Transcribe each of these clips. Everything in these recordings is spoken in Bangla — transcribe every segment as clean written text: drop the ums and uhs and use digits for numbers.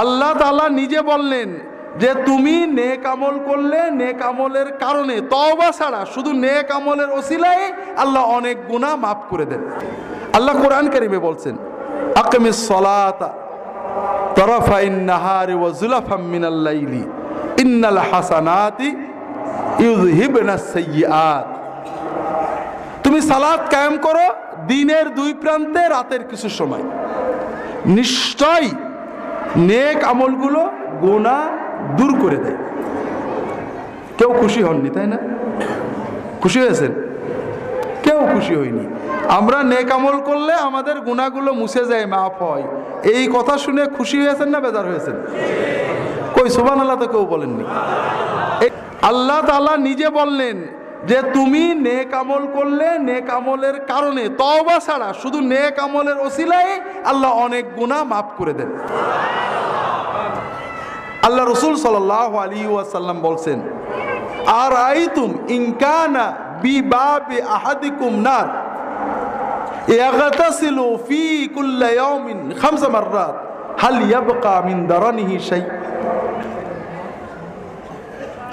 আল্লাহ তাআলা নিজে বললেন যে তুমি নেক আমল করলে নেক আমলের কারণে, তওবা ছাড়া শুধু নেক আমলের ওসিলায় আল্লাহ অনেক গুনাহ মাফ করে দেন। আল্লাহ কোরআন কারীমে বলছেন, আকিমিস সালাতা তারাফাইন নাহারি ওয়া যুলাফাম মিনাল লাইলি ইন্নাল হাসানাতি ইউযহিবনাস সাইয়্যাত। তুমি সালাত কায়েম করো দিনের দুই প্রান্তে রাতের কিছু সময়, নিশ্চয় নেক আমলগুলো গুনাহ দূর করে দেয়। কেউ খুশি হননি, তাই না? খুশি হয়েছেন? কেউ খুশি হয়নি। আমরা নেক আমল করলে আমাদের গুনাহগুলো মুছে যায়, মাফ হয়, এই কথা শুনে খুশি হয়েছেন না বেজার হয়েছেন? কই সুবহানাল্লাহ তো কেউ বলেননি। আল্লাহ তাআলা নিজে বললেন যে তুমি নেক আমল করলে নেক আমলের কারণে, তওবা ছাড়া শুধু নেক আমলের ওসিলায় আল্লাহ অনেক গুনাহ মাফ করে দেন। আল্লাহ রাসূল সাল্লাল্লাহু আলাইহি ওয়াসাল্লাম বলছেন, আরাইতুম ইন কানা বিবাবি আহাদিকুম নার ইয়াগতাসিলু ফি কুল্লি ইয়াউমিন 5 মাররাত হাল ইয়াবকা মিন দারানিহি শাই।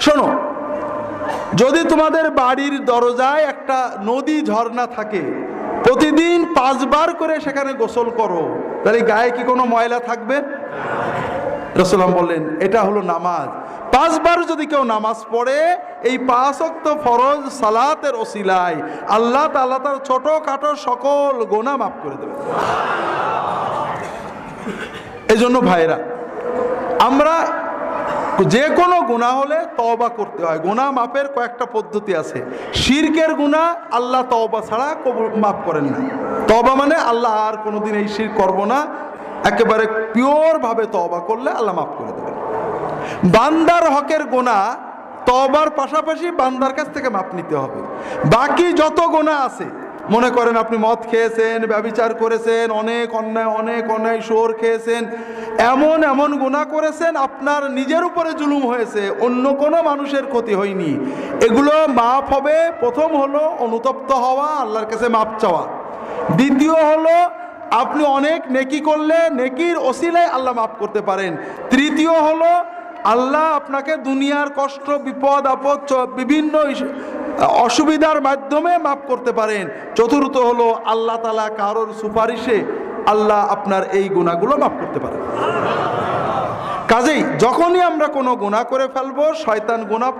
শোনো, যদি তোমাদের বাড়ির দরজায় একটা নদী ঝর্ণা থাকে, প্রতিদিন 5 বার করে সেখানে গোসল করো, তাহলে গায়ে কি কোনো ময়লা থাকবে? রাসূলুল্লাহ বললেন এটা হলো নামাজ। 5 বার যদি কেউ নামাজ পড়ে, এই 5 ওয়াক্ত ফরজ সালাতের ওসিলায় আল্লাহ তাআলা তার ছোটখাটো সকল গুনাহ মাফ করে দেবে। এই জন্য ভাইরা, আমরা যে কোনো গুনাহ হলে তওবা করতে হয়। গুনাহ মাফের কয়েকটা পদ্ধতি আছে। শিরকের গুনাহ আল্লাহ তওবা ছাড়া মাফ করেন না। তওবা মানে আল্লাহ আর কোনোদিন এই শিরক করব না, একেবারে পিওর ভাবে তওবা করলে আল্লাহ মাফ করে দেবেন। বান্দার হকের গুনাহ তওবার পাশাপাশি বান্দার কাছ থেকে মাপ নিতে হবে। বাকি যত গুনাহ আছে, মনে করেন আপনি মদ খেয়েছেন, ব্যভিচার করেছেন, অনেক অন্যায় সুর খেয়েছেন, এমন গুনাহ করেছেন, আপনার নিজের উপরে জুলুম হয়েছে, অন্য কোনো মানুষের ক্ষতি হয়নি, এগুলো মাফ হবে। প্রথম হলো অনুতপ্ত হওয়া, আল্লাহর কাছে মাপ চাওয়া। দ্বিতীয় হলো আপনি অনেক নেকি করলে নেকির ওসিলায় আল্লাহ মাফ করতে পারেন। তৃতীয় হলো আল্লাহ আপনাকে দুনিয়ার কষ্ট, বিপদ আপদ, বিভিন্ন অসুবিধার মাধ্যমে মাফ করতে পারেন। চতুর্থ হলো আল্লাহ তাআলা কারোর সুপারিশে আল্লাহ আপনার এই গুনাহগুলো মাফ করতে পারেন। কাজেই যখনই আমরা কোনো গুনাহ করে ফেলবো, শয়তান গুনাহ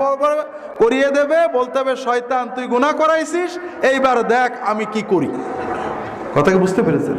করিয়ে দেবে, বলতে হবে শয়তান তুই গুনাহ করাইছিস, এইবার দেখ আমি কি করি। কথা কি বুঝতে পেরেছেন?